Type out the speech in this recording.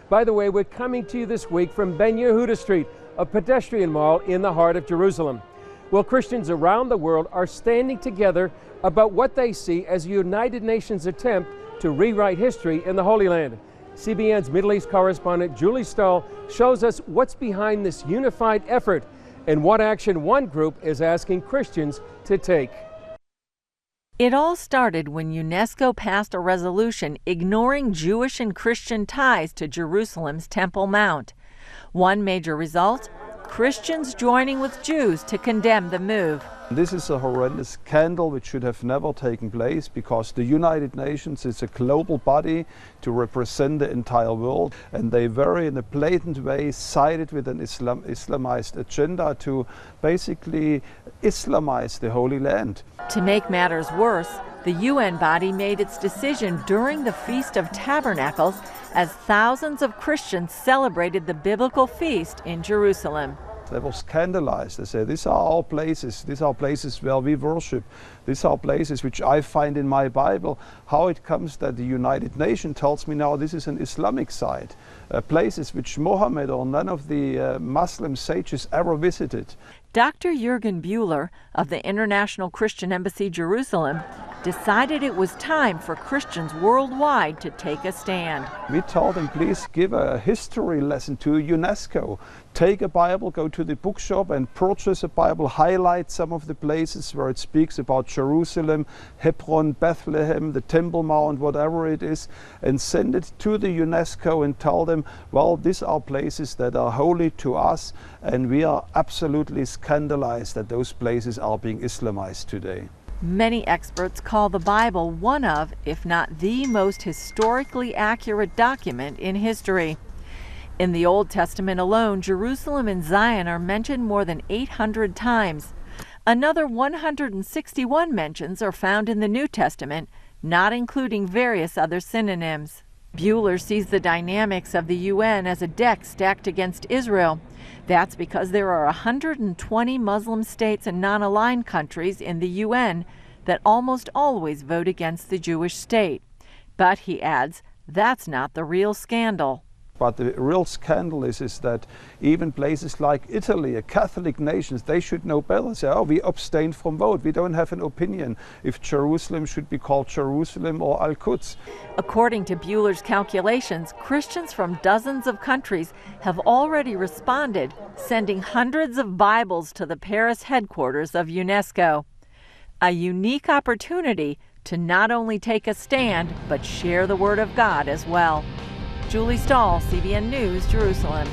By the way, we're coming to you this week from Ben Yehuda Street, a pedestrian mall in the heart of Jerusalem. Well, Christians around the world are standing together about what they see as a United Nations attempt to rewrite history in the Holy Land. CBN's Middle East correspondent Julie Stahl shows us what's behind this unified effort and what action one group is asking Christians to take. It all started when UNESCO passed a resolution ignoring Jewish and Christian ties to Jerusalem's Temple Mount. One major result, Christians joining with Jews to condemn the move. This is a horrendous scandal which should have never taken place, because the United Nations is a global body to represent the entire world, and they very in a blatant way sided with an Islamized agenda to basically Islamize the Holy Land. To make matters worse, the UN body made its decision during the Feast of Tabernacles as thousands of Christians celebrated the biblical feast in Jerusalem. They were scandalized. They said, these are our places. These are places where we worship. These are places which I find in my Bible. How it comes that the United Nations tells me now this is an Islamic site, places which Mohammed or none of the Muslim sages ever visited. Dr. Jürgen Bühler of the International Christian Embassy Jerusalem decided it was time for Christians worldwide to take a stand. We told them, please give a history lesson to UNESCO. Take a Bible, go to the bookshop and purchase a Bible, highlight some of the places where it speaks about Jerusalem, Hebron, Bethlehem, the Temple Mount, whatever it is, and send it to the UNESCO and tell them, well, these are places that are holy to us, and we are absolutely scandalized that those places are being Islamized today. Many experts call the Bible one of, if not the most historically accurate document in history. In the Old Testament alone, Jerusalem and Zion are mentioned more than 800 times. Another 161 mentions are found in the New Testament, not including various other synonyms. Bühler sees the dynamics of the UN as a deck stacked against Israel. That's because there are 120 Muslim states and non-aligned countries in the UN that almost always vote against the Jewish state. But, he adds, that's not the real scandal. But the real scandal is that even places like Italy, a Catholic nation, they should know better. Say, oh, we abstain from vote. We don't have an opinion if Jerusalem should be called Jerusalem or Al-Quds. According to Bühler's calculations, Christians from dozens of countries have already responded, sending hundreds of Bibles to the Paris headquarters of UNESCO. A unique opportunity to not only take a stand, but share the Word of God as well. Julie Stahl, CBN News, Jerusalem.